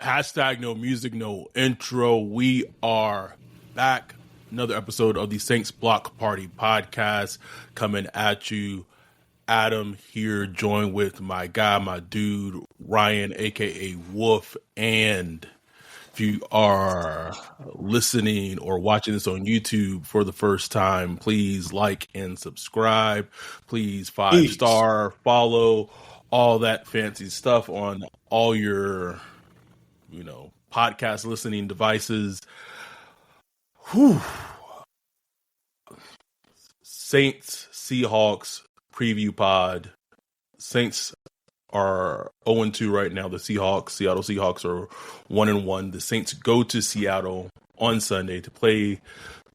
Hashtag no music, no intro. We are back. Another episode of the Saints Block Party podcast coming at you. Adam here, joined with my guy, my dude, Ryan, aka Wolf. And if you are listening or watching this on YouTube for the first time, please like and subscribe. Please 5-star, follow, all that fancy stuff on all your podcast listening devices. Whew. Saints Seahawks preview pod. Saints are 0-2 right now. The Seattle Seahawks are 1-1. The Saints go to Seattle on Sunday to play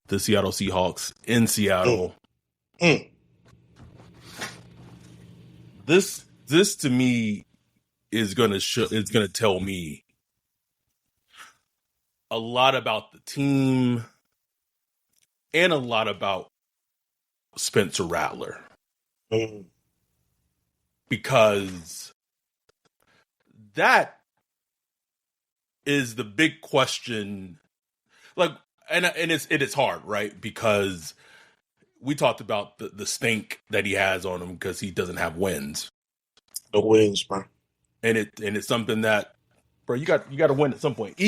the Seattle Seahawks in Seattle. This to me is gonna tell me a lot about the team and a lot about Spencer Rattler. Because that is the big question. Like, and it's hard, right? Because we talked about the stink that he has on him because he doesn't have wins. No wins, bro. And it's something that, bro, you got to win at some point.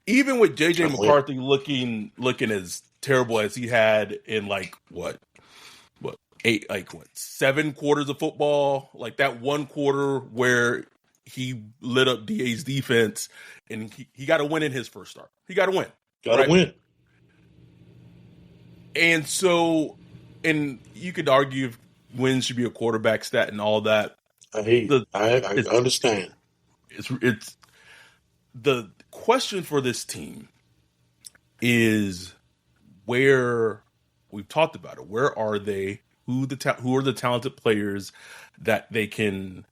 Even with JJ McCarthy looking as terrible as he had in seven quarters of football, like that one quarter where he lit up DA's defense, and he got to win in his first start. He got to win. Got to win. And so, and you could argue if wins should be a quarterback stat and all that. I understand. It's the question for this team is where we've talked about it. Where are they? Who are the talented players that they can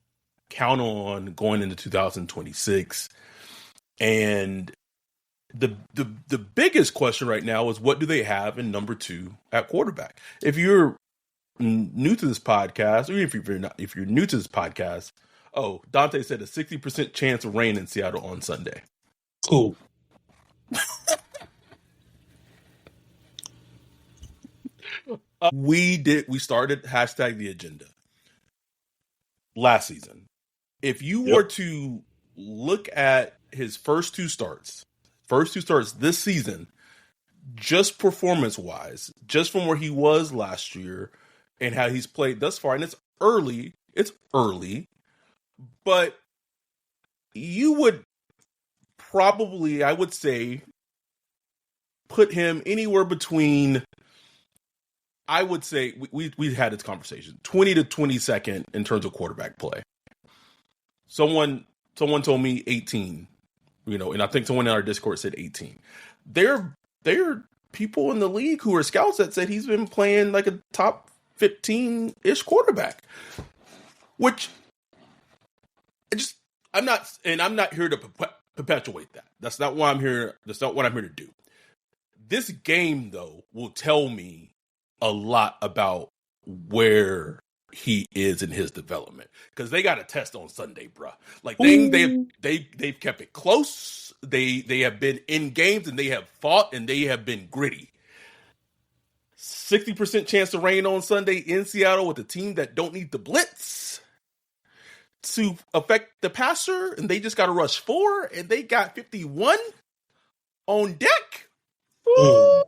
count on going into 2026? And the biggest question right now is, what do they have in number 2 at quarterback? If you're new to this podcast, or if you're new to this podcast, Dante said a 60% chance of rain in Seattle on Sunday. Cool. We started hashtag the agenda last season. If you were to look at his first two starts this season, just performance wise, just from where he was last year and how he's played thus far, and it's early, but you would probably, I would say, put him anywhere between, I would say, we had this conversation, 20 to 22nd in terms of quarterback play. Someone told me 18, and I think someone in our Discord said 18. There are people in the league who are scouts that said he's been playing like a top 15-ish quarterback, which I'm not here to perpetuate that. That's not what I'm here to do. This game, though, will tell me a lot about where he is in his development, because they got a test on Sunday, bro. Like they've kept it close. They have been in games and they have fought and they have been gritty. 60% chance of rain on Sunday in Seattle with a team that don't need the blitz to affect the passer, and they just got to rush 4, and they got 51 on deck. Ooh.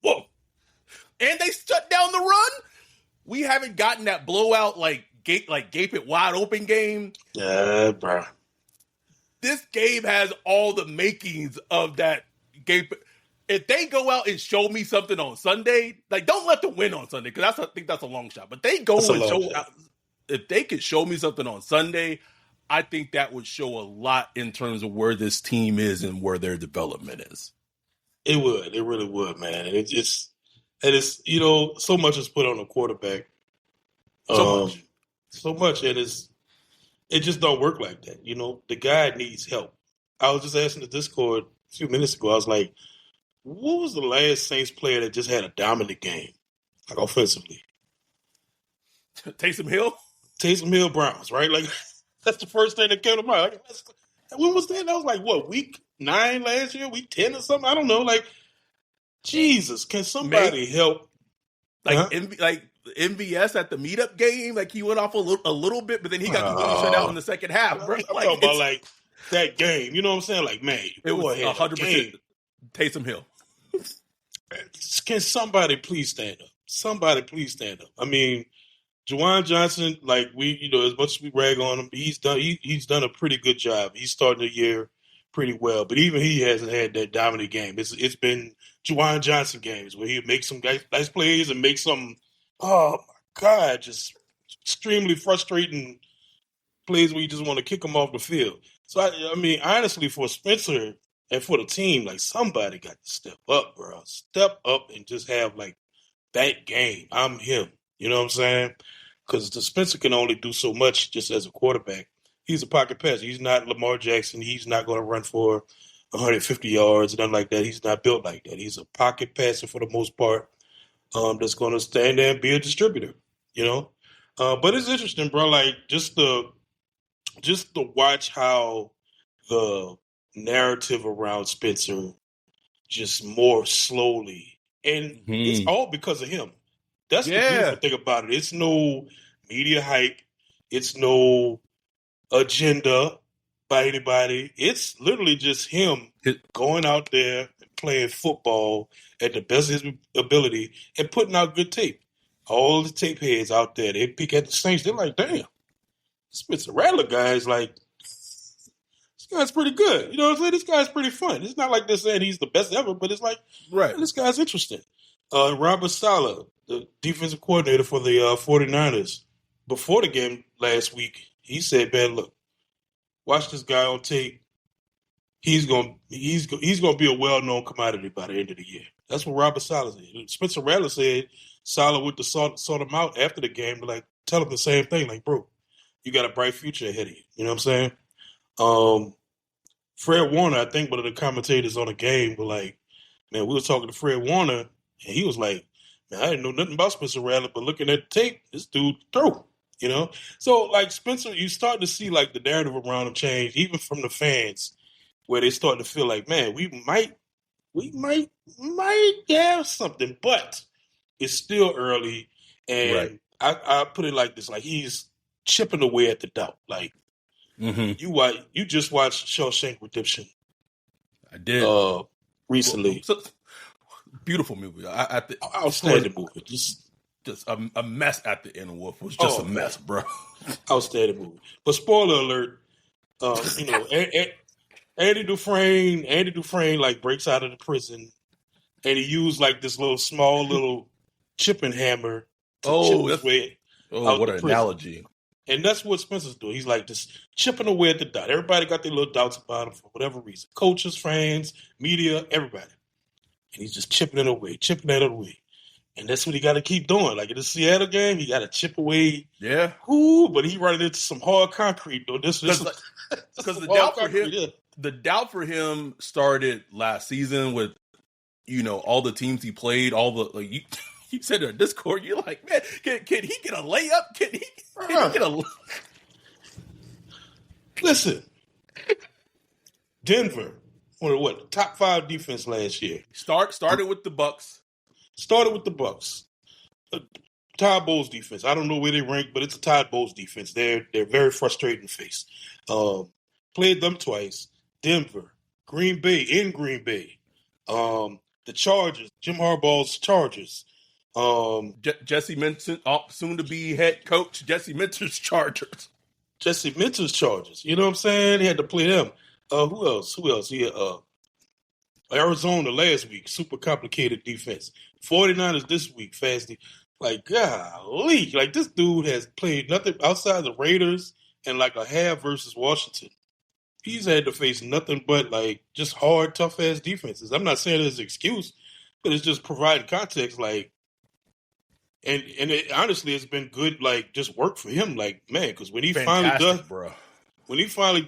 Whoa. And they shut down the run. We haven't gotten that blowout gape it wide open game. Yeah, bro. This game has all the makings of that gape. If they go out and show me something on Sunday, don't let them win on Sunday, because I think that's a long shot. But they go and show out. If they could show me something on Sunday, I think that would show a lot in terms of where this team is and where their development is. It would. It really would, man. And it's so much is put on the quarterback. So much. And it just don't work like that. The guy needs help. I was just asking the Discord a few minutes ago. I was like, what was the last Saints player that just had a dominant game, like offensively? Taysom Hill? Taysom Hill Browns, right? Like that's the first thing that came to mind. Like, when was that? That was like what, week 9 last year, week 10 or something. I don't know. Like, Jesus, can somebody help? Like MVS at the meetup game, like he went off a little bit, but then he got completely shut out in the second half. Bro. I'm talking about like that game. You know what I'm saying? Like, man, it was 100% Taysom Hill. Can somebody please stand up? Somebody please stand up. I mean, Juwan Johnson, like as much as we rag on him, he's done a pretty good job. He's starting the year pretty well, but even he hasn't had that dominant game. It's been Juwan Johnson games where he makes some nice plays and make some, oh my God, just extremely frustrating plays where you just want to kick him off the field. So I mean, honestly, for Spencer and for the team, like somebody got to step up, bro. Step up and just have like that game. I'm him. You know what I'm saying? Because the Spencer can only do so much just as a quarterback. He's a pocket passer. He's not Lamar Jackson. He's not going to run for 150 yards and nothing like that. He's not built like that. He's a pocket passer for the most part. That's going to stand there and be a distributor. But it's interesting, bro. Like just to watch how the narrative around Spencer just more slowly, and it's all because of him. That's the beautiful thing about it. It's no media hype. It's no agenda by anybody. It's literally just him going out there and playing football at the best of his ability and putting out good tape. All the tape heads out there, they peek at the Saints. They're like, damn, Spencer Rattler guy is like, this guy's pretty good. You know what I'm saying? This guy's pretty fun. It's not like they're saying he's the best ever, but it's like, man, this guy's interesting. Robert Saleh, the defensive coordinator for the 49ers, before the game last week, he said, man, look, watch this guy on tape. He's gonna be a well-known commodity by the end of the year. That's what Robert Saleh said. Spencer Rattler said Saleh went to sort him out after the game to like tell him the same thing, like, bro, you got a bright future ahead of you. You know what I'm saying? Fred Warner, I think one of the commentators on the game were like, man, we were talking to Fred Warner, and he was like, man, I didn't know nothing about Spencer Rattler, but looking at the tape, this dude throw. So like Spencer, you start to see like the narrative around him change, even from the fans, where they start to feel like, man, we might have something, but it's still early. And I put it like this, like he's chipping away at the doubt. Like you just watched Shawshank Redemption. I did recently. Beautiful movie. Outstanding movie. Just a mess at the end. Wolf was just a mess, bro. Outstanding movie. But spoiler alert, Andy Dufresne like breaks out of the prison, and he used like this small chipping hammer to chip his way out what the an prison. Analogy. And that's what Spencer's doing. He's like just chipping away at the doubt. Everybody got their little doubts about him for whatever reason. Coaches, fans, media, everybody. And he's just chipping it away. And that's what he got to keep doing. Like in the Seattle game, he got to chip away. Yeah. But he running into some hard concrete, though. Because the doubt for him started last season with, all the teams he played, all the you said in our Discord, you're like, man, can he get a layup? Can he get a Listen, Denver, top 5 defense last year. Started with the Bucks. Todd Bowles defense. I don't know where they rank, but it's a Todd Bowles defense. They're very frustrating to face. Played them twice. Denver, Green Bay, the Chargers, Jim Harbaugh's Chargers. Jesse Minter, soon to be head coach. Jesse Minter's Chargers. You know what I'm saying? He had to play them. Who else? Yeah, Arizona last week, super complicated defense. 49ers this week, fasty. Like, golly. Like, this dude has played nothing outside the Raiders and like a half versus Washington. He's had to face nothing but like just hard, tough ass defenses. I'm not saying it's an excuse, but it's just providing context. Like, and it, honestly, it's been good. Like, just work for him. Like, man, because when he finally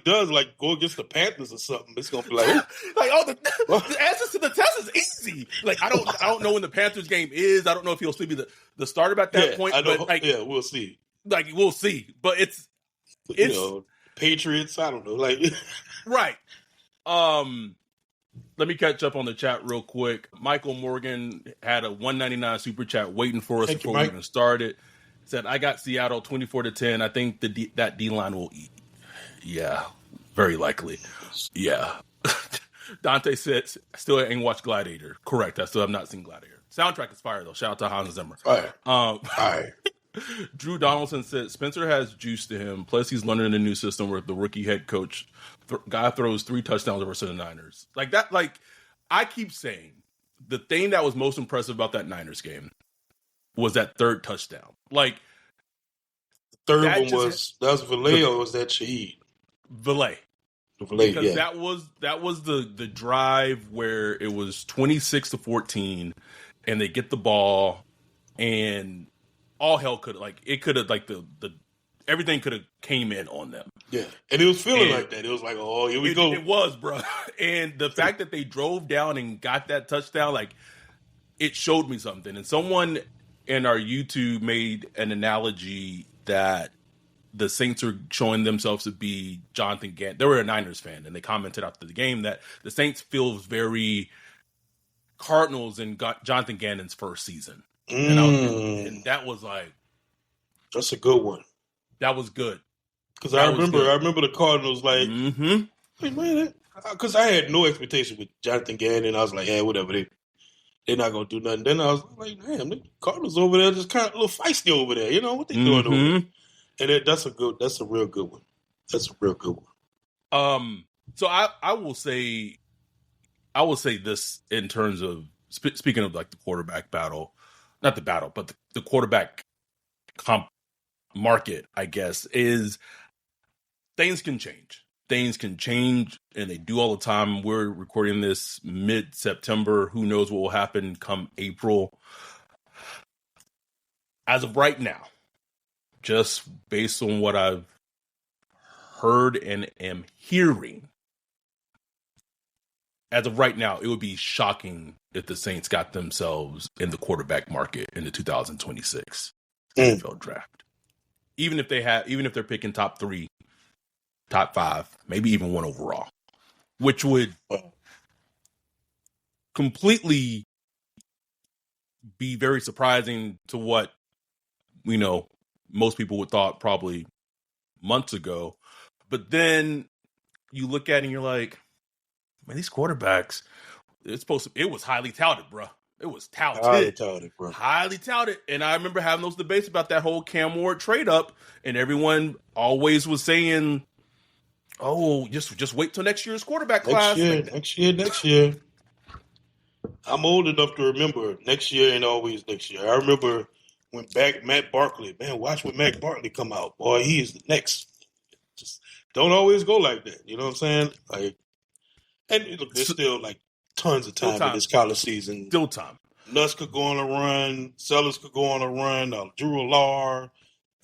does, like, go against the Panthers or something, it's gonna be like, the answers to the test is easy. Like, I don't know when the Panthers game is. I don't know if he'll still be the starter at that point. But we'll see. Like, we'll see. But it's Patriots. I don't know. Like, right. Let me catch up on the chat real quick. Michael Morgan had a $1.99 super chat waiting for us before we even started. Said, I got Seattle 24-10. I think that D-line will eat. Yeah, very likely. Yeah. Dante said, still ain't watched Gladiator. Correct. I still have not seen Gladiator. Soundtrack is fire, though. Shout out to Hans Zimmer. Fire. Drew Donaldson said, Spencer has juice to him. Plus, he's learning a new system where the rookie head coach guy throws 3 touchdowns versus the Niners. Like that, like, I keep saying, the thing that was most impressive about that Niners game was that 3rd touchdown. Like, third one was Valet or was that Shaheed? Valet. Because that was the drive where it was 26-14, and they get the ball, and all hell could everything could have came in on them. Yeah, and it was feeling like that. It was like, oh, here we go. It was, bro. And the fact that they drove down and got that touchdown, like, it showed me something. And someone in our YouTube made an analogy that the Saints are showing themselves to be Jonathan Gannon. They were a Niners fan, and they commented after the game that the Saints feels very Cardinals in Jonathan Gannon's first season. And that was like... That's a good one. That was good. Because I remember the Cardinals like... Wait, man, because I had no expectation with Jonathan Gannon. I was like, yeah, whatever. They're not going to do nothing. Then I was like, damn, the Cardinals over there just kind of a little feisty over there. You know, what they doing over there? And that's a real good one. That's a real good one. So I will say this in terms of speaking of like the quarterback battle, not the battle, but the quarterback market, I guess, is things can change. Things can change, and they do all the time. We're recording this mid-September. Who knows what will happen come April? As of right now, just based on what I've heard and am hearing, as of right now, it would be shocking if the Saints got themselves in the quarterback market in the 2026 NFL draft. Even if they're picking top 3, top 5, maybe even 1 overall, which would completely be very surprising to what most people would thought probably months ago. But then you look at it and you're like, man, these quarterbacks, it was highly touted, bro. It was touted. Highly touted, bro. Highly touted. And I remember having those debates about that whole Cam Ward trade up, and everyone always was saying, oh, just wait till next year's quarterback class. Next year. I'm old enough to remember next year ain't always next year. I remember when Matt Barkley, man, watch when Matt Barkley come out. Boy, he is the next. Just don't always go like that. You know what I'm saying? Like, and look, there's still like tons of time in this college season. Still time. Nuss could go on a run. Sellers could go on a run. Drew Allar,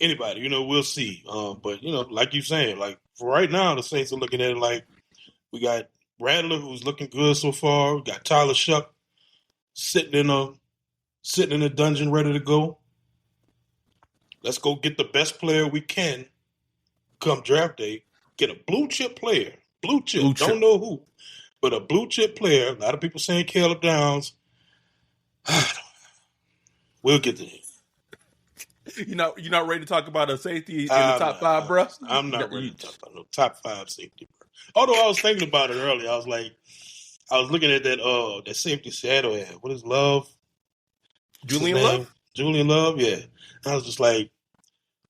anybody. We'll see. But like you're saying, like for right now, the Saints are looking at it like we got Rattler, who's looking good so far. We got Tyler Shuck sitting in a dungeon, ready to go. Let's go get the best player we can come draft day. Get a blue chip player. Blue chip. Don't know who, but a blue chip player. A lot of people saying Caleb Downs. We'll get to him. You're not ready to talk about a safety in the top 5, bro? I'm not ready to talk about no top 5 safety, bro. Although I was thinking about it earlier. I was looking at that safety Seattle had. What is Love? Julian Love? Julian Love, yeah. And I was just like,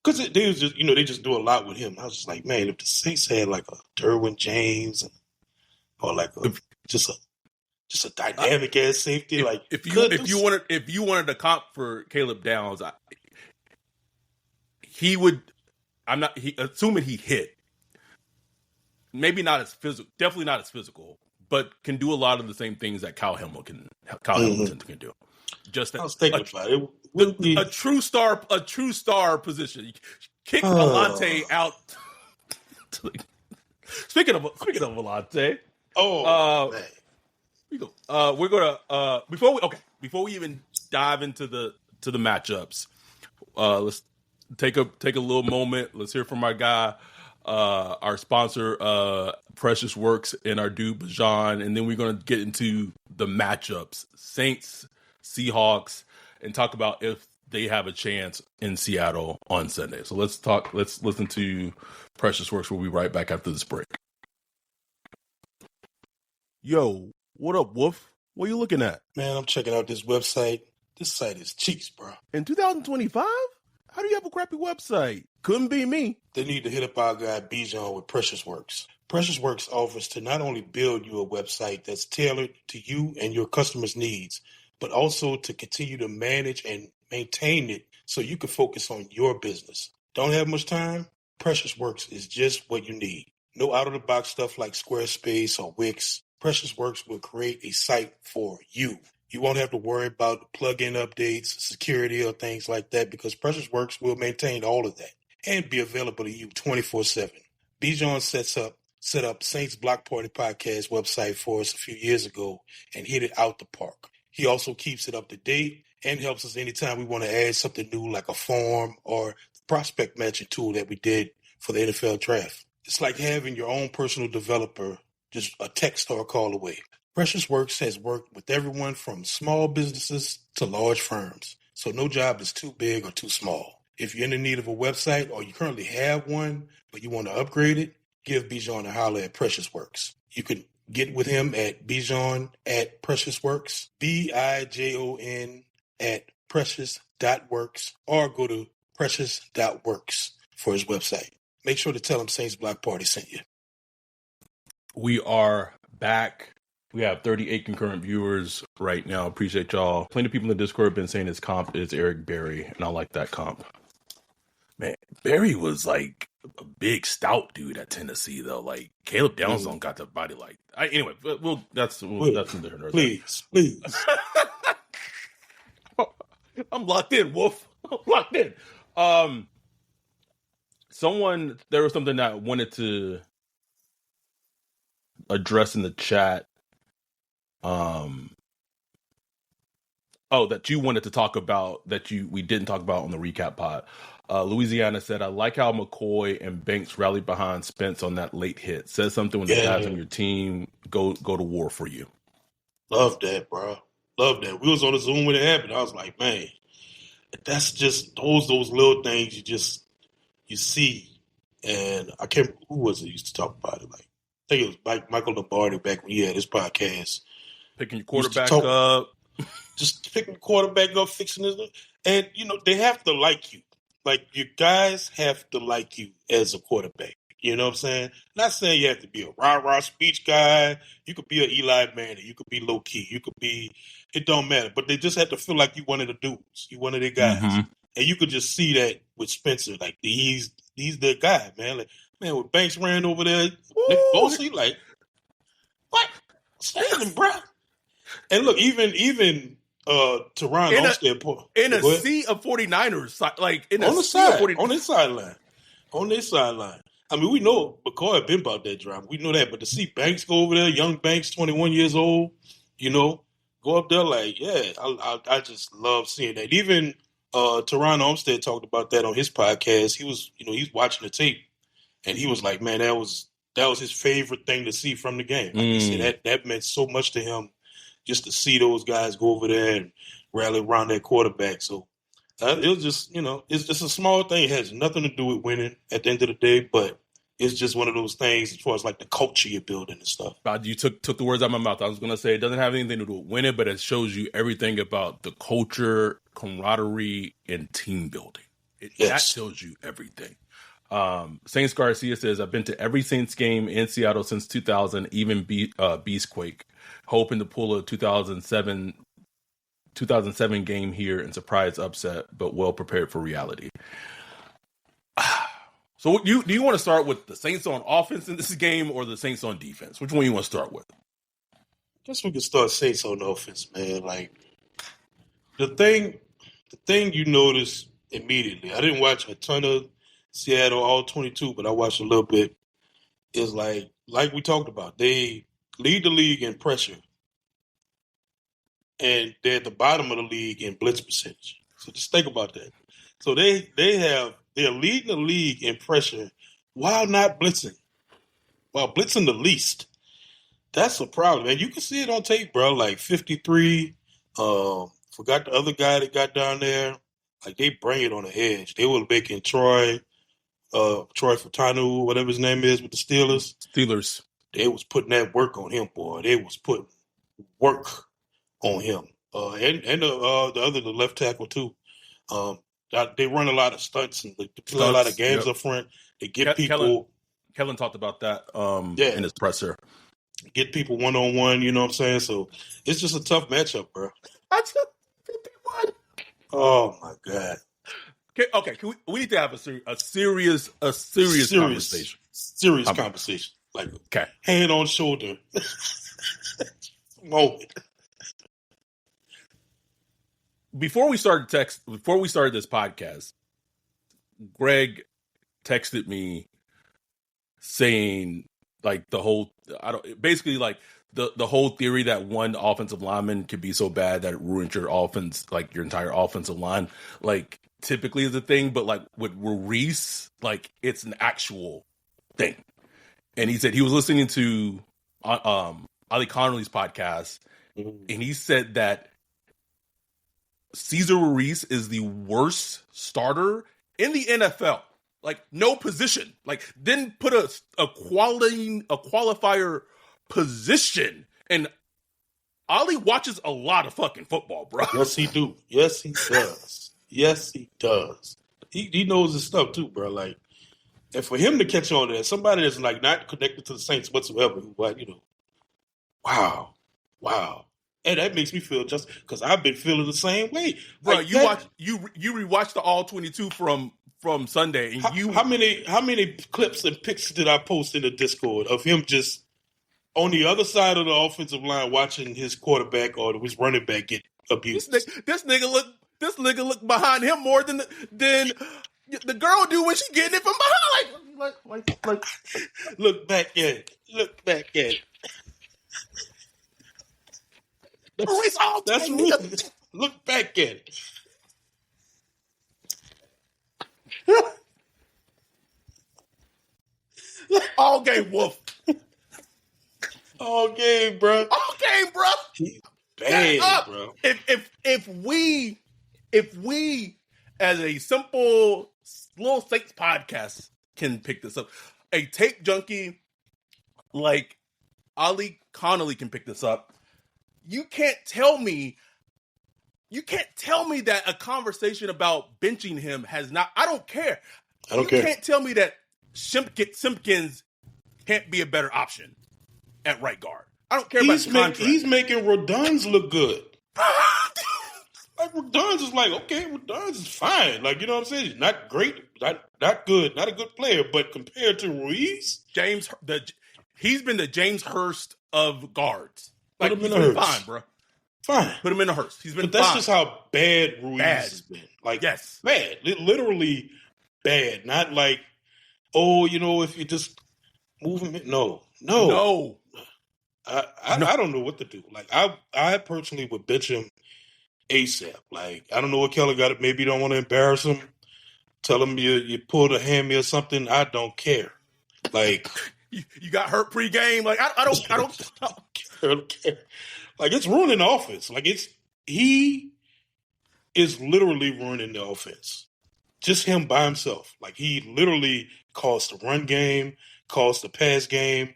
because they was just, they just do a lot with him. I was just like, man, if the Saints had like a Derwin James or like just a dynamic ass safety, if you wanted to comp for Caleb Downs, he would. Assuming he hit, maybe not as physical, definitely not as physical, but can do a lot of the same things that Kyle Hamilton can do. Just I was thinking about it. A true star position. Kick Alante out. Speaking of Alante, man. We're gonna before we even dive into the matchups, let's take a little moment. Let's hear from our guy, our sponsor, Precious Works, and our dude Bajan, and then we're gonna get into the matchups, Saints, Seahawks, and talk about if they have a chance in Seattle on Sunday. So let's listen to Precious Works. We'll be right back after this break. Yo, what up, Wolf? What are you looking at? Man, I'm checking out this website. This site is cheeks, bro. In 2025? How do you have a crappy website? Couldn't be me. They need to hit up our guy Bijan with Precious Works. Precious Works offers to not only build you a website that's tailored to you and your customers' needs, but also to continue to manage and maintain it so you can focus on your business. Don't have much time? Precious Works is just what you need. No out-of-the-box stuff like Squarespace or Wix. Precious Works will create a site for you. You won't have to worry about plug-in updates, security, or things like that because Precious Works will maintain all of that and be available to you 24/7. Bijan set up Saints Block Party Podcast website for us a few years ago and hit it out the park. He also keeps it up to date and helps us anytime we want to add something new like a form or the prospect matching tool that we did for the NFL draft. It's like having your own personal developer just a text or a call away. Precious Works has worked with everyone from small businesses to large firms, so no job is too big or too small. If you're in the need of a website or you currently have one, but you want to upgrade it, give Bijan a holler at Precious Works. You can get with him at Bijan at Precious Works, BIJON at precious.works, or go to precious.works for his website. Make sure to tell him Saints Block Party sent you. We are back. We have 38 concurrent viewers right now. Appreciate y'all. Plenty of people in the Discord have been saying his comp is Eric Berry, and I like that comp. Man, Berry was like a big stout dude at Tennessee, though. Like Caleb Downs don't got the body like. Anyway, that's a different. Please. I'm locked in, Wolf. I'm locked in. There was something that I wanted to address in the chat. That you wanted to talk about that we didn't talk about on the recap pod. Louisiana said, I like how McCoy and Banks rallied behind Spence on that late hit. Says something when the guys on your team go to war for you. Love that, bro. Love that. We was on the Zoom when it happened. I was like, man, that's just those little things you see. And I can't, who was it used to talk about it? Like, I think it was Michael Lombardi back when he had his podcast. Picking your quarterback up. Just picking the quarterback up, fixing it. And, they have to like you. Like, your guys have to like you as a quarterback. You know what I'm saying? Not saying you have to be a rah-rah speech guy. You could be an Eli Manning. You could be low-key. You could be – it don't matter. But they just have to feel like you one of the dudes. You one of their guys. Mm-hmm. And you could just see that with Spencer. Like, he's the guy, man. Like, man, when Banks ran over there, Nick Bosa, like, what? Standing, bro. And look, even Teron Armstead in a sea of 49ers, like in on the side, on this sideline. I mean, we know McCoy had been about that drive. We know that, but to see Banks go over there, young Banks, 21 years old, go up there like, yeah, I just love seeing that. Even Teron Armstead talked about that on his podcast. He was, he's watching the tape, and he was like, man, that was his favorite thing to see from the game. Like he said, that meant so much to him. Just to see those guys go over there and rally around their quarterback. So it was just, it's just a small thing. It has nothing to do with winning at the end of the day, but it's just one of those things as far as like the culture you're building and stuff. You took the words out of my mouth. I was going to say it doesn't have anything to do with winning, but it shows you everything about the culture, camaraderie, and team building. That tells you everything. Saints Garcia says, I've been to every Saints game in Seattle since 2000, even Beastquake. Hoping to pull a 2007 game here and surprise upset, but well prepared for reality. So do you want to start with the Saints on offense in this game or the Saints on defense? Which one you want to start with? I guess we can start Saints on offense, man. Like the thing you notice immediately, I didn't watch a ton of Seattle all 22, but I watched a little bit, is like we talked about. They lead the league in pressure, and they're at the bottom of the league in blitz percentage. So just think about that. So they're leading the league in pressure while not blitzing, while blitzing the least. That's a problem, and you can see it on tape, bro. Like 53. Forgot the other guy that got down there. Like they bring it on the edge. They were making Troy Fatanu, whatever his name is, with the Steelers. They was putting that work on him, boy. They was putting work on him. And the left tackle too. They run a lot of stunts and they play a lot of games up front. They get people. Kellen talked about that in his presser. Get people one-on-one, you know what I'm saying? So it's just a tough matchup, bro. I took 51. Oh my God. Okay. We need to have a serious conversation. Serious conversation. Like hand on shoulder. Moment. Before we started this podcast, Greg texted me saying like the whole theory that one offensive lineman could be so bad that it ruins your offense, like your entire offensive line, like typically is a thing, but like with Ruiz, like it's an actual thing. And he said he was listening to Ali Connolly's podcast, and he said that Cesar Ruiz is the worst starter in the NFL. Like no position. Like didn't put a qualifier position. And Ali watches a lot of fucking football, bro. Yes, he do. Yes, he does. Yes, he does. He knows his stuff too, bro. Like, and for him to catch on to that, somebody that's like not connected to the Saints whatsoever, wow. And that makes me feel just because I've been feeling the same way. Bro, like you rewatched the All 22 from Sunday, and how many clips and pics did I post in the Discord of him just on the other side of the offensive line watching his quarterback or his running back get abused? This nigga look behind him more than the girl do when she getting it from behind. Like look back at it. Look back at it. That's real. Look back at it. All game, Wolf. All game, bro. Bad, bro. If we as a simple little Saints podcast can pick this up, a tape junkie like Ali Connolly can pick this up. You can't tell me that a conversation about benching him has not. I don't care. You can't tell me that Simpkins can't be a better option at right guard. I don't care about his contract. He's making Rodon's look good. Like Rodon's is like, okay, Rodon's is fine. Like, you know what I'm saying? He's not great, not good, not a good player, but compared to Ruiz, he's been the James Hurst of guards. Like, put him in the Hurst. Fine, bro. Fine. Put him in the Hurst. He's been But that's fine. just how bad Ruiz has been. Like, yes. Bad. Literally bad. Not like, if you just move him in. No. I don't know what to do. Like, I personally would bench him ASAP. Like, I don't know what Keller got it. Maybe you don't want to embarrass him. Tell him you pulled a hammy or something. I don't care. Like, you got hurt pregame. Like, I don't care. Like, it's ruining the offense. Like, he is literally ruining the offense. Just him by himself. Like, he literally caused the run game, caused the pass game.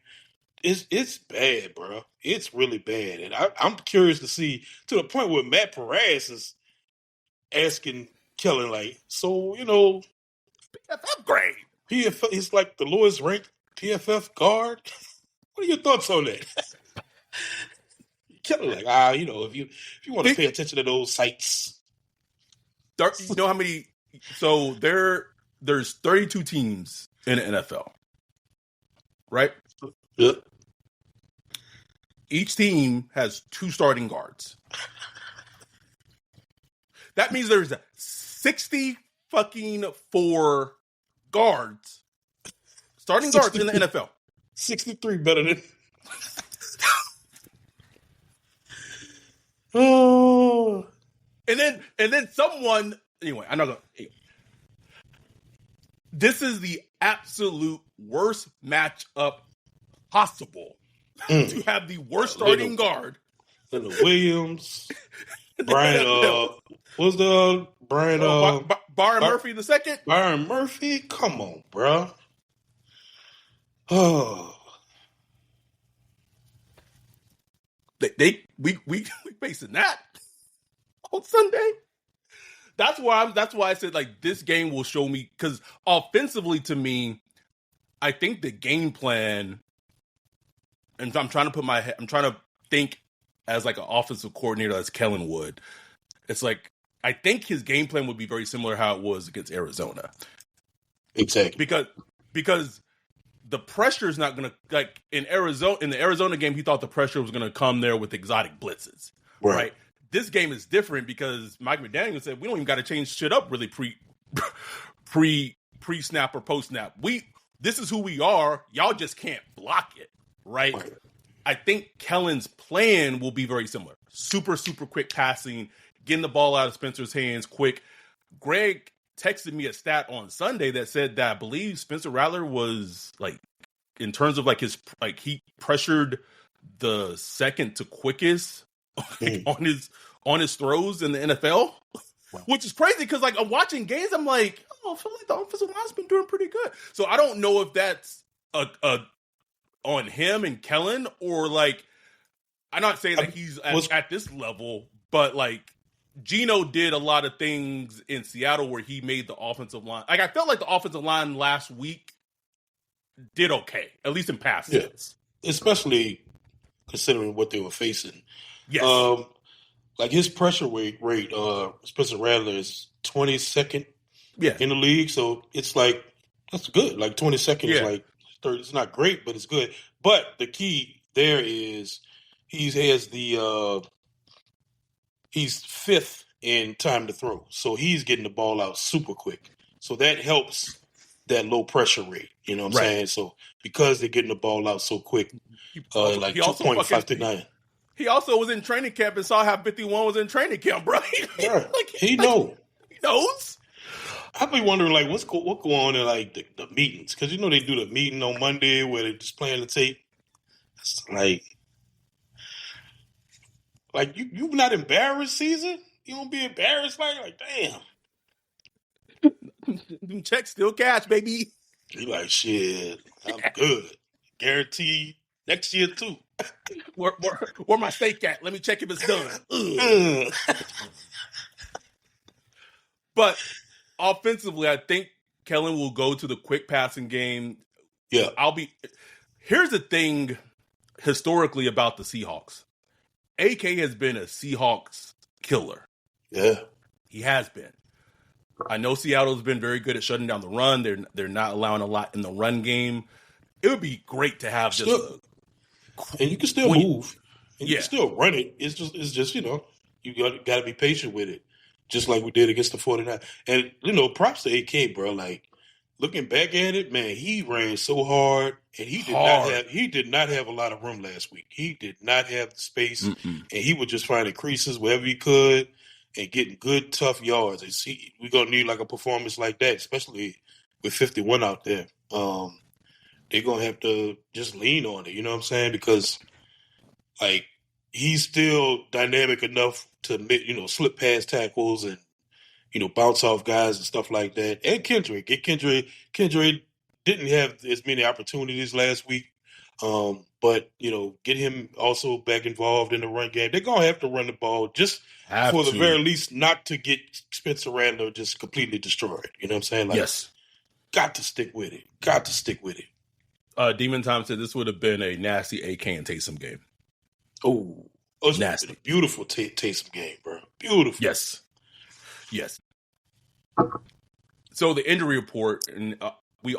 It's bad, bro. It's really bad. And I'm curious to see, to the point where Matt Perez is asking Keller, like, so, PFF grade. He's like the lowest ranked PFF guard. What are your thoughts on that? Keller, like, if you want to pay attention to those sites. You know how many? So there's 32 teams in the NFL, right? Yep. Each team has 2 starting guards. That means there's 60 fucking 4 guards, starting guards in the NFL. 63 better than. Oh. And then someone. Anyway, I'm not gonna. This is the absolute worst matchup possible. To have the worst starting guard. Little Williams, Brian, what's the Brian? Byron Murphy the second. Byron Murphy, come on, bro. Oh, we facing that on Sunday. That's why I said like this game will show me, because offensively to me, I think the game plan, and I'm trying to think as like an offensive coordinator as Kellen would. It's like I think his game plan would be very similar to how it was against Arizona. Exactly. Because the pressure is not going to, like in the Arizona game, he thought the pressure was going to come there with exotic blitzes. Right? This game is different because Mike McDaniel said we don't even got to change shit up really pre snap or post snap. This is who we are. Y'all just can't block it. Right? I think Kellen's plan will be very similar. Super, super quick passing, getting the ball out of Spencer's hands quick. Greg texted me a stat on Sunday that said that I believe Spencer Rattler was like, in terms of like he pressured the second to quickest on his throws in the NFL, which is crazy because like I'm watching games, I'm like, I feel like the offensive line's been doing pretty good. So I don't know if that's on him and Kellen, or like, I'm not saying that he's at this level, but like Geno did a lot of things in Seattle where he made the offensive line. Like I felt like the offensive line last week did okay, at least in pass sets. Especially considering what they were facing. Yes. Like his pressure rate, Spencer Rattler is 22nd in the league, so it's like that's good. Like 22nd is like third. It's not great, but it's good. But the key there is he's fifth in time to throw, so he's getting the ball out super quick. So that helps that low pressure rate. You know what I'm saying? So because they're getting the ball out so quick, like 2.59. He also was in training camp and saw how 51 was in training camp, bro. He knows. He knows. I've been wondering, like, what go on in like the meetings, because you know they do the meeting on Monday where they're just playing the tape. It's like you not embarrassed, Caesar? You don't be embarrassed, like damn. Check still cash, baby. You like shit. I'm good, guaranteed next year too. Where my steak at? Let me check if it's done. But offensively, I think Kellen will go to the quick passing game. Yeah. Here's the thing historically about the Seahawks. AK has been a Seahawks killer. Yeah. He has been. I know Seattle's been very good at shutting down the run. They're not allowing a lot in the run game. It would be great to have and you can still move. And you can still run it. It's just you know, you got to be patient with it. Just like we did against the 49. And, you know, props to AK, bro. Like, looking back at it, man, he ran so hard, and he did not have a lot of room last week. He did not have the space, and he was just finding creases wherever he could and getting good, tough yards. And we're going to need, like, a performance like that, especially with 51 out there. They're going to have to just lean on it, you know what I'm saying? Because, like, he's still dynamic enough to, you know, slip past tackles and, you know, bounce off guys and stuff like that. And Kendrick didn't have as many opportunities last week. But, you know, get him also back involved in the run game. They're going to have to run the ball just the very least not to get Spencer Rattler just completely destroyed. You know what I'm saying? Like, yes. Got to stick with it. Demon Time said this would have been a nasty AK and Taysom game. Oh, it's nasty. A beautiful Taysom game, bro. Beautiful. Yes. So the injury report, and we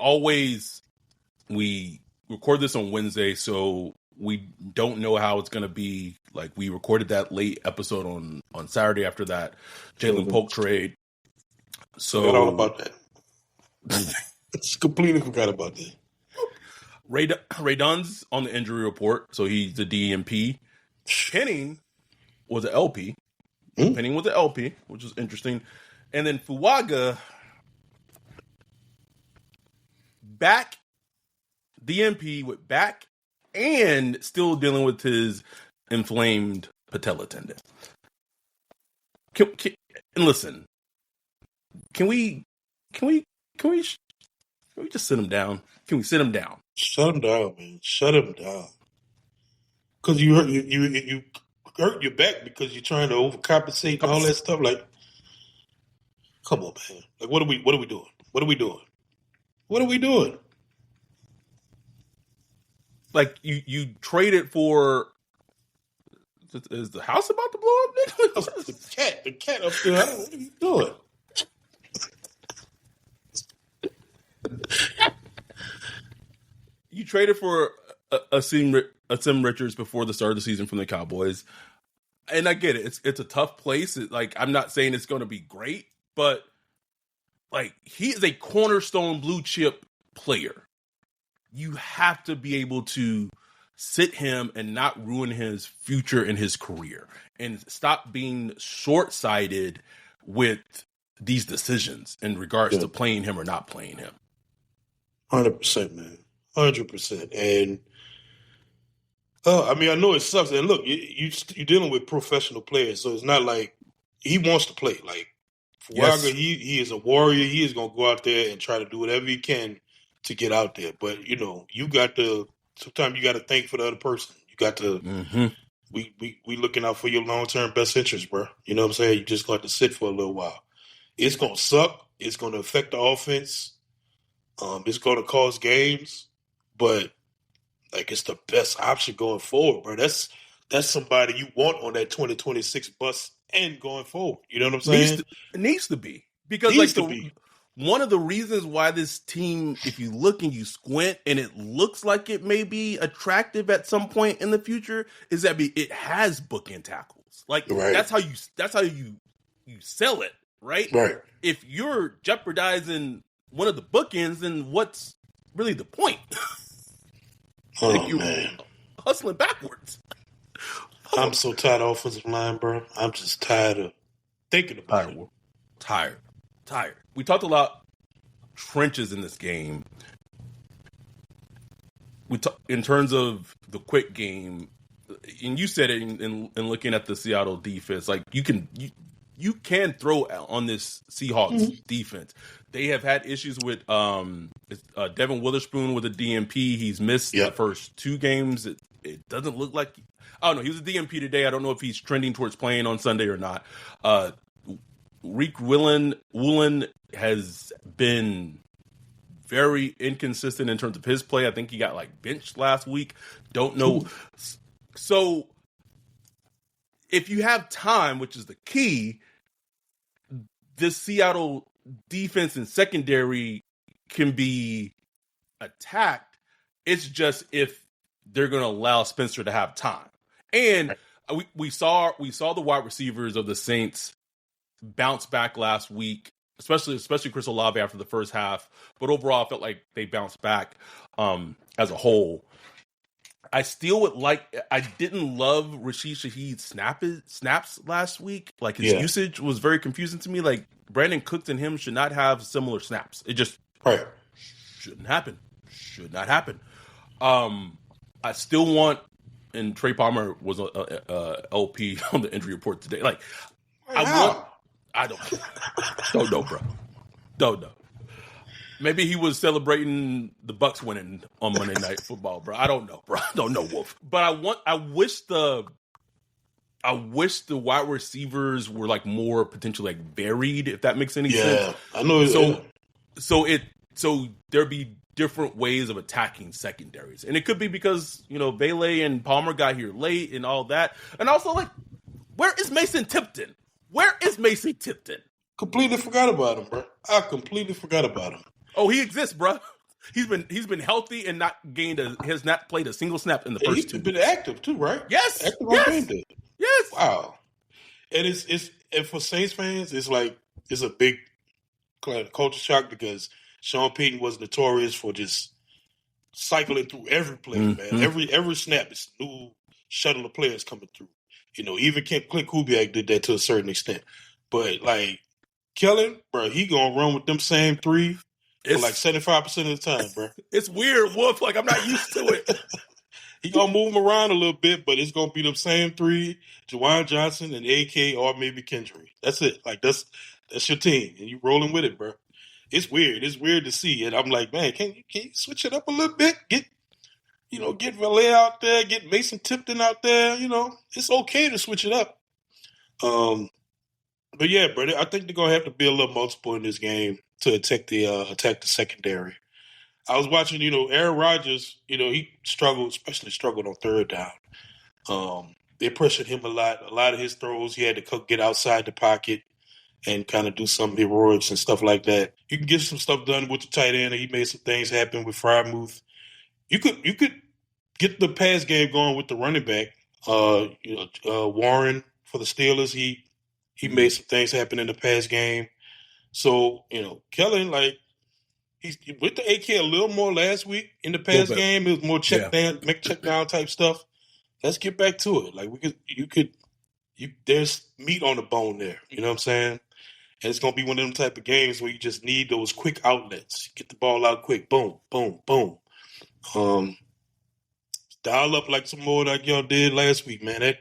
record this on Wednesday, so we don't know how it's going to be. Like, we recorded that late episode on Saturday after that Jalen Polk trade. So forgot all about that. Just completely forgot about that. Ray Dunn's on the injury report, so he's the DMP. Penning was an LP. Penning was an LP, which is interesting. And then Fuaga, back, DNP with back, and still dealing with his inflamed patella tendon. And listen, can we just sit him down? Can we sit him down? Shut him down, man. Shut him down. Because you hurt your back because you're trying to overcompensate and all that stuff. Like, come on, man. Like, what are we doing? What are we doing? What are we doing? Like you traded for. Is the house about to blow up? The cat up there. What are you doing? You traded for a Sim Richards before the start of the season from the Cowboys, and I get it. It's a tough place. Like, I'm not saying it's going to be great, but like, he is a cornerstone blue chip player. You have to be able to sit him and not ruin his future in his career, and stop being short-sighted with these decisions in regards to playing him or not playing him. 100%, man. 100%. And I mean, I know it sucks. And look, you're dealing with professional players, so it's not like he wants to play. Like, Fuaga, he is a warrior. He is going to go out there and try to do whatever he can to get out there. But, you know, sometimes you got to think for the other person. You got to, we looking out for your long-term best interest, bro. You know what I'm saying? You just got to sit for a little while. It's going to suck. It's going to affect the offense. It's going to cause games, but like, it's the best option going forward, bro. That's somebody you want on that 2026 bus and going forward. You know what I'm saying? It needs to be, because one of the reasons why this team, if you look and you squint and it looks like it may be attractive at some point in the future, is that it has bookend tackles. Like, that's how you sell it, right? Right. If you're jeopardizing one of the bookends, then what's really the point? Man. Hustling backwards. I'm so tired of offensive line, bro. I'm just tired of thinking about it. Tired. We talked a lot trenches in this game. In terms of the quick game, and you said it in looking at the Seattle defense, like, you can throw on this Seahawks defense. They have had issues with Devin Witherspoon with a DNP. He's missed the first two games. It doesn't look like – I don't know. He was a DNP today. I don't know if he's trending towards playing on Sunday or not. Reek Woolen has been very inconsistent in terms of his play. I think he got, like, benched last week. Don't know. So if you have time, which is the key, this Seattle defense and secondary can be attacked. It's just if they're going to allow Spencer to have time. And we saw the wide receivers of the Saints bounce back last week, especially Chris Olave after the first half. But overall, I felt like they bounced back as a whole. I still I didn't love Rashid Shaheed's snaps last week. Like, his usage was very confusing to me. Like, Brandon Cooks and him should not have similar snaps. It just shouldn't happen. Should not happen. I still want, and Trey Palmer was a LP on the injury report today. Like, I don't know, bro. Don't know. Maybe he was celebrating the Bucks winning on Monday Night Football, bro. I don't know, bro. I don't know, Wolf. But I wish the wide receivers were, like, more potentially, like, varied, if that makes any sense. I know. So there'd be different ways of attacking secondaries. And it could be because, Vele and Palmer got here late and all that. And also, like, where is Mason Tipton? Completely forgot about him, bro. I completely forgot about him. Oh, he exists, bro. He's been healthy and has not played a single snap in the first two. He's been active too, right? Yes. Active on game day. Yes. Wow. And and for Saints fans, it's a big culture shock because Sean Payton was notorious for just cycling through every play, man. Every snap is new shuttle of players coming through. Even Clint Kubiak did that to a certain extent. But, like, Kellen, bro, he gonna run with them same three. for like 75% of the time, bro. It's weird, Wolf. Like, I'm not used to it. He gonna move him around a little bit, but it's gonna be them same three: Jawan Johnson and AK, or maybe Kendry. That's it. Like that's your team, and you rolling with it, bro. It's weird. It's weird to see, and I'm like, man, can you switch it up a little bit? Get Valet out there, get Mason Tipton out there. It's okay to switch it up. But yeah, brother, I think they're gonna have to be a little multiple in this game to attack the secondary. I was watching, Aaron Rodgers. He especially struggled on third down. They pressured him a lot. A lot of his throws, he had to get outside the pocket and kind of do some heroics and stuff like that. You can get some stuff done with the tight end. He made some things happen with Frymouth. You could get the pass game going with the running back. Warren for the Steelers. He made some things happen in the pass game. So Kellen, like, he's with the AK a little more last week in the pass game. It was more check down type stuff. Let's get back to it. Like there's meat on the bone there. You know what I'm saying? And it's gonna be one of them type of games where you just need those quick outlets. Get the ball out quick. Boom, boom, boom. Dial up like some more like y'all did last week, man.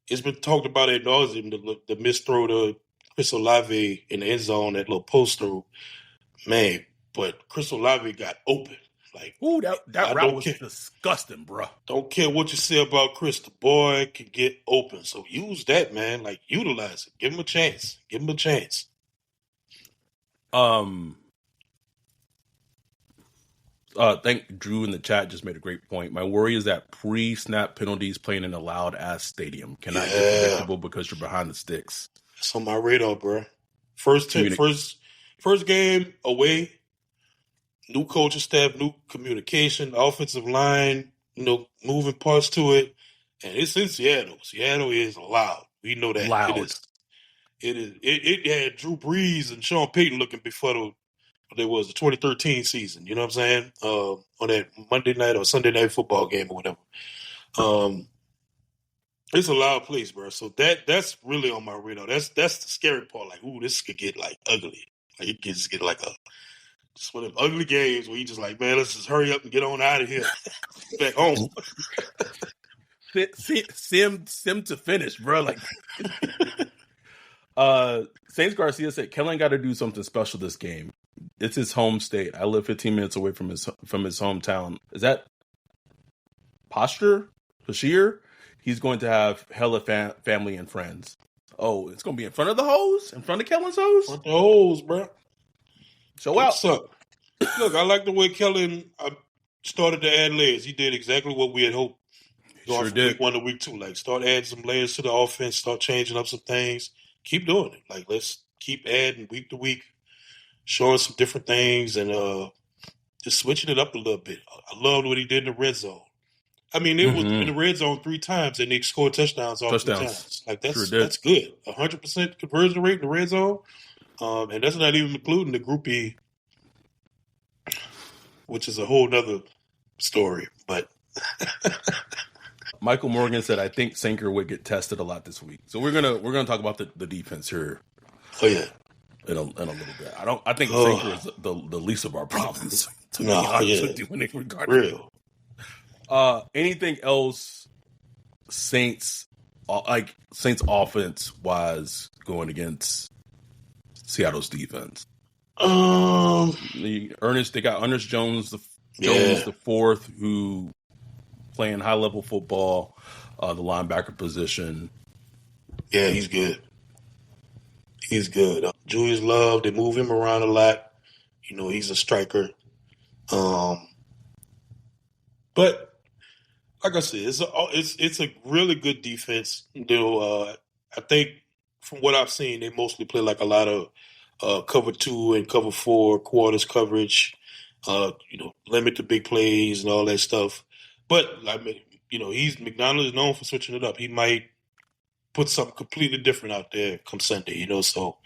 It's been talked about ad nauseum, the missed throw to Chris Olave in the end zone, that little post throw. Man, but Chris Olave got open. Like, ooh, that route was disgusting, bro. Don't care what you say about Chris. The boy can get open. So use that, man. Like, utilize it. Give him a chance. Think Drew in the chat just made a great point. My worry is that pre-snap penalties playing in a loud-ass stadium cannot get predictable because you're behind the sticks. That's on my radar, bro. First game away, new coaching staff, new communication, offensive line, moving parts to it. And it's in Seattle. Seattle is loud. We know that. Loud. It had Drew Brees and Sean Payton looking before the 2013 season. You know what I'm saying? On that Monday night or Sunday night football game or whatever. It's a loud place, bro. So that's really on my radar. That's the scary part. Like, ooh, this could get like ugly. Like, it could just get like just one of them ugly games where you just like, man, let's just hurry up and get on out of here, back home. Sim to finish, bro. Like, Saints Garcia said, Kellen got to do something special this game. It's his home state. I live 15 minutes away from his hometown. Is that Bashir? He's going to have hella family and friends. Oh, it's going to be in front of the hose? In front of Kellen's hose? Front of the hose, bro. Show out. What's up? Look, I like the way Kellen started to add layers. He did exactly what we had hoped. Going from week 1 to week 2. Like, start adding some layers to the offense, start changing up some things. Keep doing it. Like, let's keep adding week to week, showing some different things, and just switching it up a little bit. I loved what he did in the red zone. I mean, it was in the red zone 3 times, and they scored touchdowns all 3 times. Like, that's good. 100% conversion rate in the red zone, and that's not even including the Group E, which is a whole nother story. But Michael Morgan said, "I think Sanker would get tested a lot this week." So we're gonna talk about the defense here. Oh yeah, in a little bit. I think Sanker is the least of our problems. To be honest with you, when it regarding real. Anything else Saints offense wise going against Seattle's defense? They got Ernest Jones the fourth, who playing high level football, the linebacker position. Yeah, he's good. He's good. Julius Love, they move him around a lot. He's a striker. But like I said, it's a really good defense. I think from what I've seen, they mostly play like a lot of cover 2 and cover 4 quarters coverage. Limit the big plays and all that stuff. But I mean, McDonald is known for switching it up. He might put something completely different out there come Sunday. So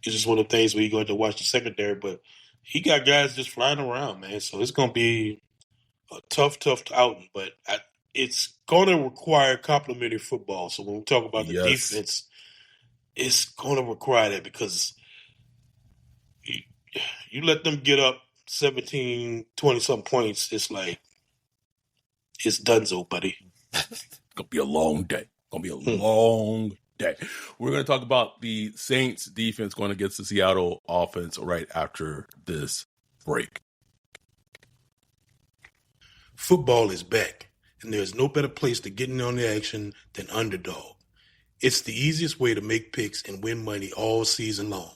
it's just one of the things where you're going to watch the secondary. But he got guys just flying around, man. So it's going to be a tough outing. But it's going to require complementary football. So when we talk about the defense, it's going to require that, because you let them get up 17, 20-something points, it's like, it's donezo, buddy. It's going to be a long day. Going to be a long day. We're going to talk about the Saints defense going against the Seattle offense right after this break. Football is back, and there's no better place to get in on the action than Underdog. It's the easiest way to make picks and win money all season long.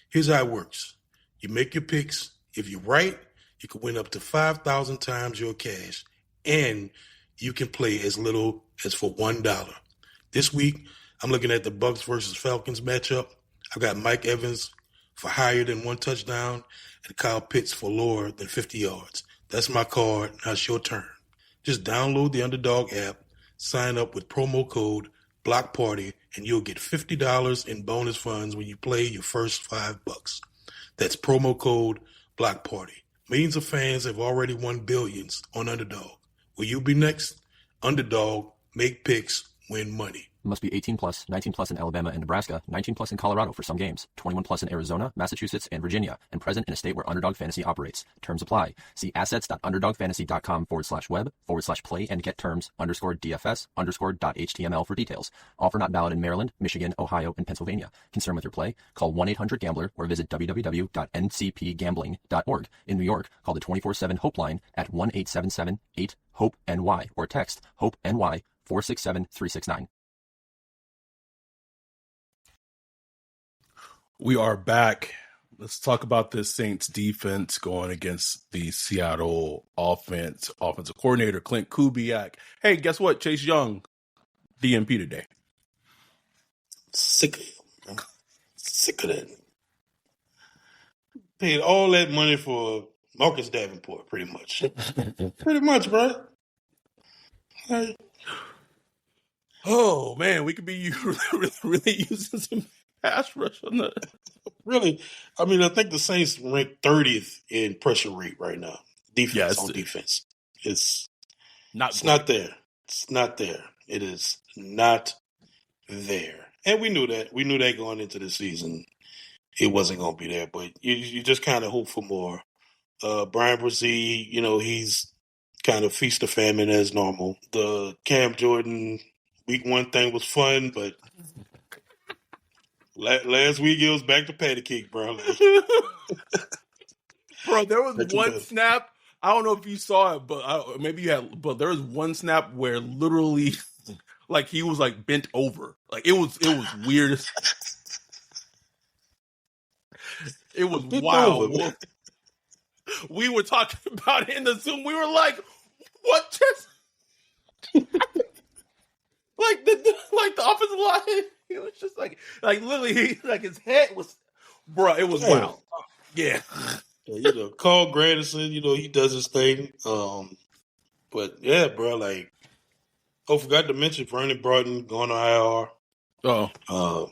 Here's how it works. You make your picks. If you're right, you can win up to 5,000 times your cash, and you can play as little as for $1. This week, I'm looking at the Bucs versus Falcons matchup. I've got Mike Evans for higher than 1 touchdown and Kyle Pitts for lower than 50 yards. That's my card. Now it's your turn. Just download the Underdog app, sign up with promo code BLOCKPARTY, and you'll get $50 in bonus funds when you play your first $5. That's promo code BLOCKPARTY. Millions of fans have already won billions on Underdog. Will you be next? Underdog, make picks, win money. Must be 18 plus, 19 plus in Alabama and Nebraska, 19 plus in Colorado for some games, 21 plus in Arizona, Massachusetts, and Virginia, and present in a state where Underdog Fantasy operates. Terms apply. See assets.underdogfantasy.com/web/play and get terms _DFS_.html for details. Offer not valid in Maryland, Michigan, Ohio, and Pennsylvania. Concerned with your play? Call 1-800-GAMBLER or visit www.ncpgambling.org. In New York, call the 24/7 Hope line at 1-877-8-HOPE-NY or text HOPE-NY 467-369. We are back. Let's talk about this Saints defense going against the Seattle offense. Offensive coordinator Clint Kubiak. Hey, guess what? Chase Young, DNP today. Sick of him, bro. Sick of that. Paid all that money for Marcus Davenport, pretty much. Pretty much, bro. Like, oh, man, we could be really using some pass rush on the... Really, I mean, I think the Saints rank 30th in pressure rate right now. Defense on defense. It's not there. It's not there. It is not there. And we knew that. We knew that going into the season. It wasn't going to be there, but you just kind of hope for more. Brian Brzee, he's kind of feast or famine as normal. The Cam Jordan week 1 thing was fun, but last week it was back to patty cake, bro. Bro, there was one snap. I don't know if you saw it, but maybe you had. But there was one snap where literally, like he was like bent over. Like it was weird. It was wild. Over, we were talking about it in the Zoom. We were like, "What just?" like the offensive line. He was just like literally, like his head was, bro. It was wild. Yeah. Carl Granderson, he does his thing. But yeah, bro, like, forgot to mention Vernon Broughton going to IR. Oh.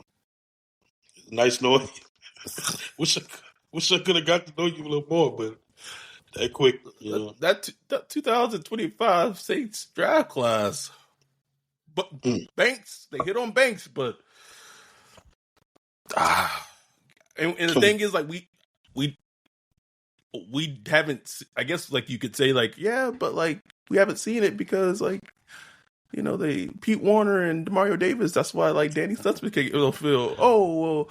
Nice knowing you. wish I could have got to know you a little more, but that quick, That 2025 Saints draft class. But Banks, they hit on Banks, but and the thing is, like, we haven't, I guess, like, you could say, like, yeah, but, like, we haven't seen it because, like, they Pete Warner and Demario Davis, that's why, like, Danny Stutzman can feel,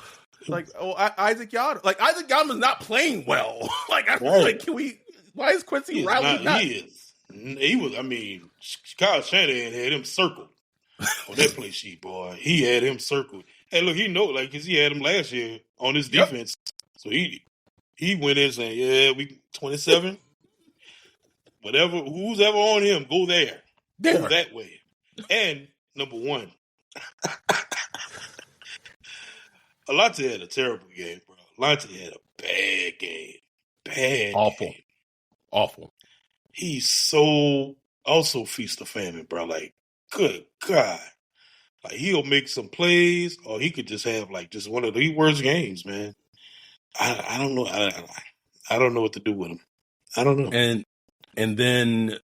Isaac Yada. Like, Isaac Yada's not playing well. Like, why is Quincy Riley not? He was, I mean, Kyle Shanahan had him circled on that play sheet, boy. He had him circled. Hey, look, because he had him last year on his defense. So he went in saying, yeah, we 27. Whatever, who's ever on him, go there. Go that way. And number one, Alante had a terrible game, bro. Alante had a bad game. Awful. He's so also feast or famine, bro. Like, good God. Like, he'll make some plays, or he could just have, like, just one of the worst games, man. I don't know. I don't know what to do with him. I don't know. And then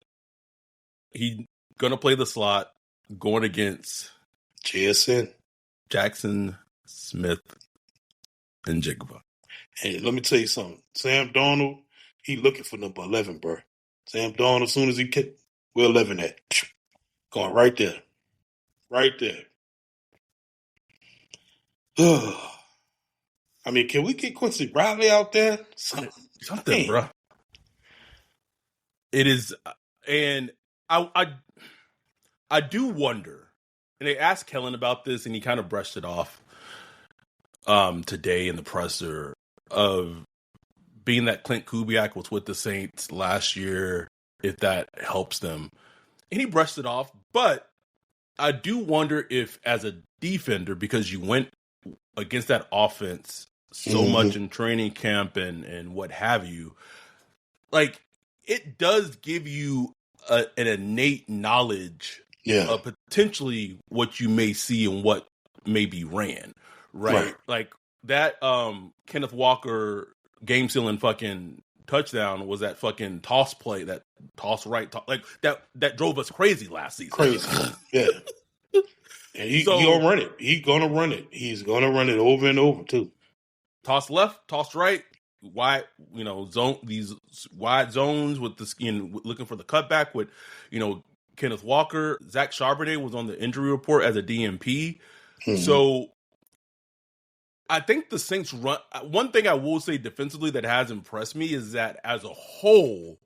he gonna play the slot going against JSN, Jackson Smith and Jigba. And let me tell you something. Sam Darnold, he looking for number 11, bro. Sam Darnold, as soon as he get where 11 at, going right there. Right there. I mean, can we get Quincy Riley out there? Something, bro. It is, and I do wonder, and they asked Kellen about this, and he kind of brushed it off today in the presser of being that Clint Kubiak was with the Saints last year, if that helps them. And he brushed it off, but I do wonder if as a defender, because you went against that offense so much in training camp and what have you, like it does give you an innate knowledge of potentially what you may see and what may be ran, right? Like that Kenneth Walker game sealing fucking touchdown was that fucking toss play, that toss right, like that drove us crazy last season. Crazy, yeah. And he gonna run it. He's gonna run it. He's gonna run it over and over too. Toss left, toss right, wide, these wide zones with the skin, looking for the cutback with, Kenneth Walker. Zach Charbonnet was on the injury report as a DMP. So I think the Saints run. One thing I will say defensively that has impressed me is that as a whole,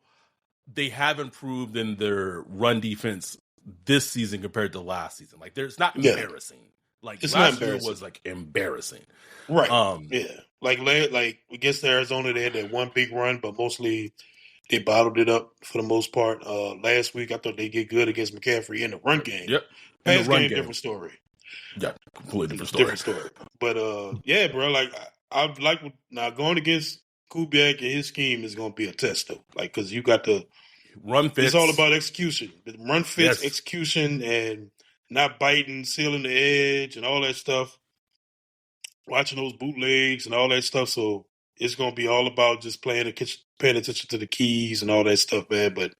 they have improved in their run defense this season compared to last season. Like, it's not embarrassing. Like it's last year was like embarrassing. Right. Yeah. Like against Arizona, they had that one big run, but mostly they bottled it up for the most part. Last week, I thought they get good against McCaffrey in the run game. Yep. Pass game, different story. Yeah, completely different story. But yeah, bro. Like I like now going against Kubiak and his scheme is going to be a test though. Like because you got the run fits. It's all about execution. The run fits, execution, and not biting, sealing the edge, and all that stuff. Watching those bootlegs and all that stuff. So it's going to be all about just paying attention to the keys and all that stuff, man. But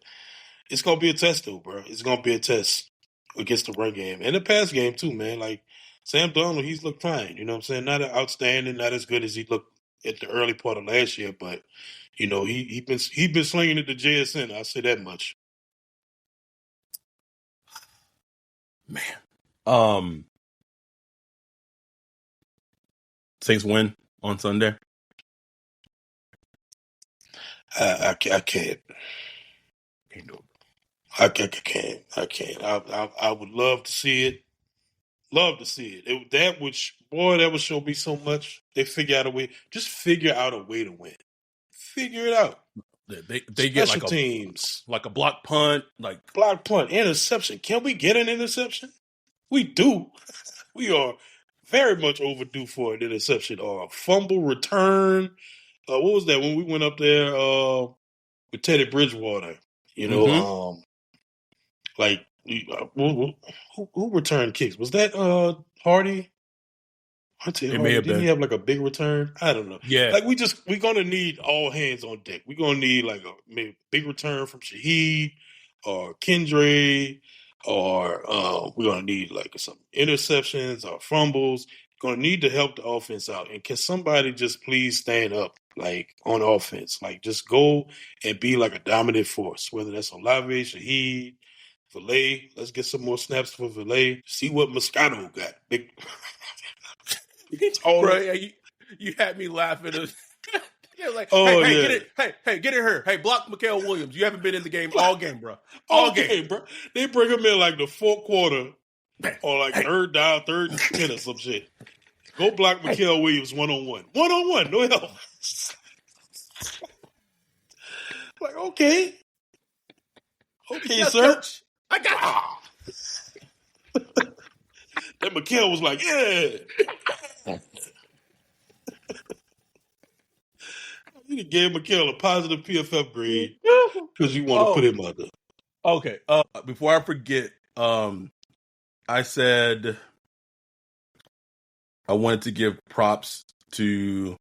it's going to be a test, though, bro. It's going to be a test against the run game. And the pass game, too, man. Like, Sam Darnold, he's looked fine. You know what I'm saying? Not outstanding, not as good as he looked at the early part of last year. But, he been slinging it to JSN. I'll say that much. Man. Saints win on Sunday. I can't. I can't. I would love to see it. Love to see it. That would show me so much. They figure out a way. Just figure out a way to win. Figure it out. They get like teams, like a block punt, interception. Can we get an interception? We do. We are very much overdue for an interception or a fumble return. What was that when we went up there with Teddy Bridgewater? Like who returned kicks? Was that Hardy? It may have Didn't been. he have like a big return? I don't know. Yeah. Like we're gonna need all hands on deck. We're gonna need like maybe big return from Shaheed or Kendra, or we're gonna need like some interceptions or fumbles. Gonna need to help the offense out. And can somebody just please stand up like on offense? Like just go and be like a dominant force, whether that's Olave, Shaheed, Valet. Let's get some more snaps for Valet. See what Moscato got. Big Bro, you had me laughing. Yeah, like, get it here. Hey, block Mikael Williams. You haven't been in the game all game, bro. All game, bro. They bring him in like the fourth quarter or like third down, third and 10 or some shit. Go block Mikael Williams one-on-one. One-on-one, no help. Like, okay. Okay, sir. Coach. I got you. Then Mikael was like, yeah. You gave Mikael a positive PFF grade because you want to put him out there. Okay. Before I forget, I said I wanted to give props to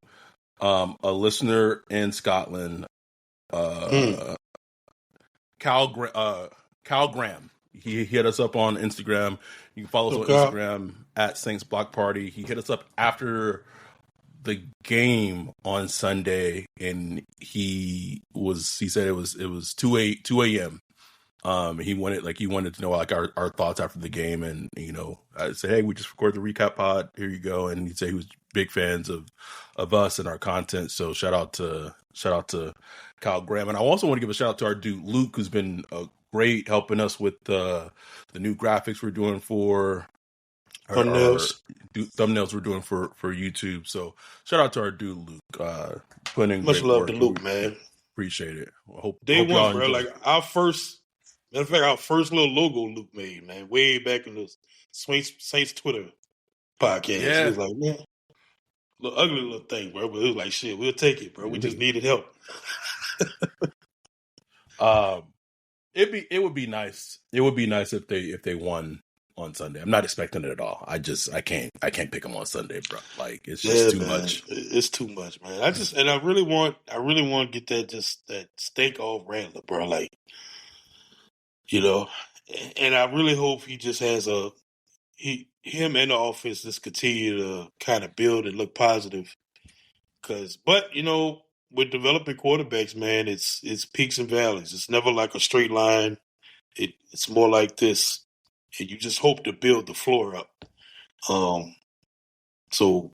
a listener in Scotland, Cal Graham. He hit us up on Instagram. You can follow us on Instagram at Saints Block Party. He hit us up after the game on Sunday, and he said it was 2 a.m. He wanted to know like our thoughts after the game, and I said, hey, we just recorded the recap pod. Here you go. And he said he was big fans of us and our content. So shout out to Kyle Graham, and I also want to give a shout out to our dude Luke, who's been great helping us with the new graphics we're doing for thumbnails we're doing for YouTube. So shout out to our dude Luke. Putting in much great love work. to Luke, man. Appreciate it. Hope one, y'all bro. enjoy. Like our first little logo Luke made, man, way back in the Saints Twitter podcast. Yeah. It was like, man, little ugly little thing, bro. But it was like, shit, we'll take it, bro. We just needed help. It would be nice. It would be nice if they won on Sunday. I'm not expecting it at all. I can't pick them on Sunday, bro. Like it's just too much. It's too much, man. I really want to get that stink off Rattler, bro. Like, and I really hope he just has him and the offense just continue to kind of build and look positive. But with developing quarterbacks, man, it's peaks and valleys. It's never like a straight line. It's more like this. And you just hope to build the floor up. So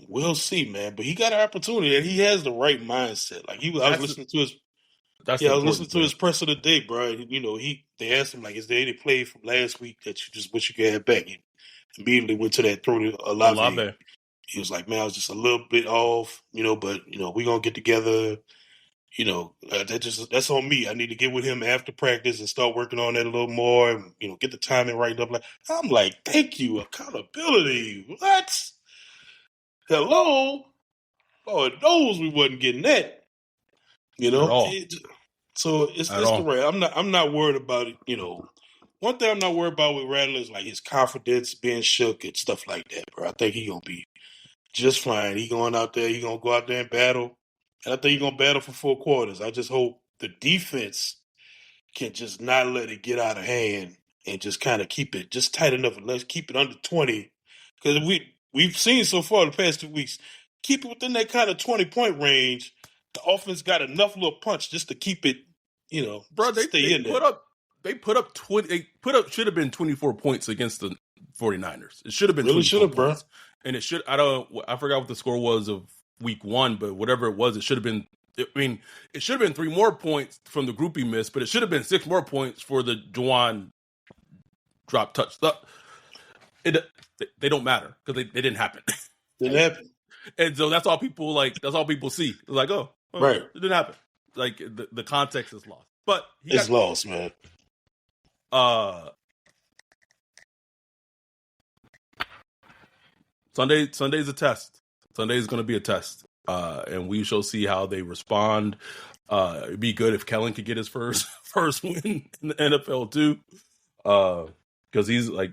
we'll see, man. But he got an opportunity, and he has the right mindset. Like I was listening to his press of the day, bro. And, they asked him like, "Is there any play from last week that you just wish you could have back?" He immediately went to that throw to Olave. He was like, "Man, I was just a little bit off, but we gonna get together." That's on me. I need to get with him after practice and start working on that a little more and, get the timing right up. I'm like, thank you, accountability. What? Hello? Lord knows we wasn't getting that. So it's the right. I'm not worried about it. One thing I'm not worried about with Rattler is like his confidence being shook and stuff like that, bro. I think he gonna be just fine. He gonna go out there and battle. And I think he's going to battle for 4 quarters. I just hope the defense can just not let it get out of hand and just kind of keep it just tight enough and let's keep it under 20. Because we've seen so far the past 2 weeks, keep it within that kind of 20-point range. The offense got enough little punch just to keep it, bro. They put up 20. Should have been 24 points against the 49ers. It should have been 24 points. Bro. And it should. I forgot what the score was of week 1, but whatever it was, it should have been. It should have been 3 more points from the group he missed, but it should have been 6 more points for the Juwan drop touch. They don't matter because they didn't happen. Didn't happen, and so that's all people like. That's all people see. It's like, right, it didn't happen. Like the context is lost, but it's lost, man. Sunday's a test. Sunday is going to be a test, and we shall see how they respond. It'd be good if Kellen could get his first win in the NFL too, because he's like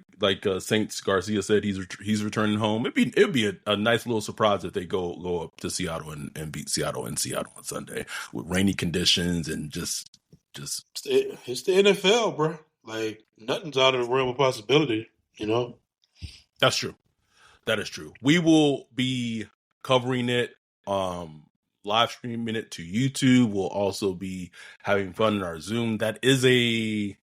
Saints Garcia said he's returning home. It'd be a nice little surprise if they go up to Seattle and beat Seattle in Seattle on Sunday with rainy conditions and just. It's the NFL, bro. Like nothing's out of the realm of possibility. That's true. That is true. We will be covering it, live streaming it to YouTube. We'll also be having fun in our Zoom. That's a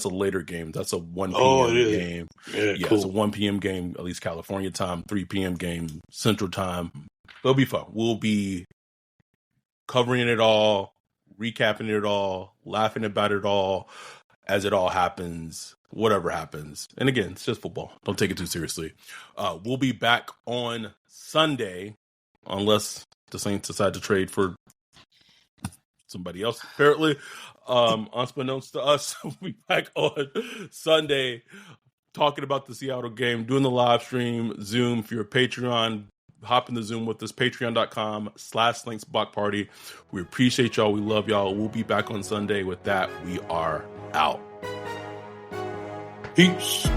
later game. That's a 1 p.m. game. Yeah, cool. It's a 1 p.m. game, at least California time, 3 p.m. game, Central time. It'll be fun. We'll be covering it all, recapping it all, laughing about it all as it all happens. Whatever happens. And again, it's just football. Don't take it too seriously. We'll be back on Sunday, unless the Saints decide to trade for somebody else, apparently. Unbeknownst to us, we'll be back on Sunday talking about the Seattle game, doing the live stream, Zoom. If you're a Patreon, hop in the Zoom with us, patreon.com/SlanksBlockParty. We appreciate y'all. We love y'all. We'll be back on Sunday. With that, we are out. Peace.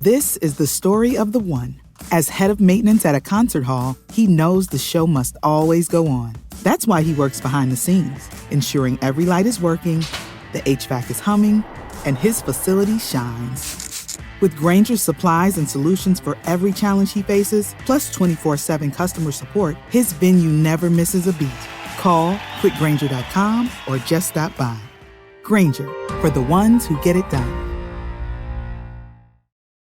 This is the story of the one. As head of maintenance at a concert hall, he knows the show must always go on. That's why he works behind the scenes, ensuring every light is working, the HVAC is humming, and his facility shines. With Grainger's supplies and solutions for every challenge he faces, plus 24/7 customer support, his venue never misses a beat. Call quickgrainger.com or just stop by. Grainger, for the ones who get it done.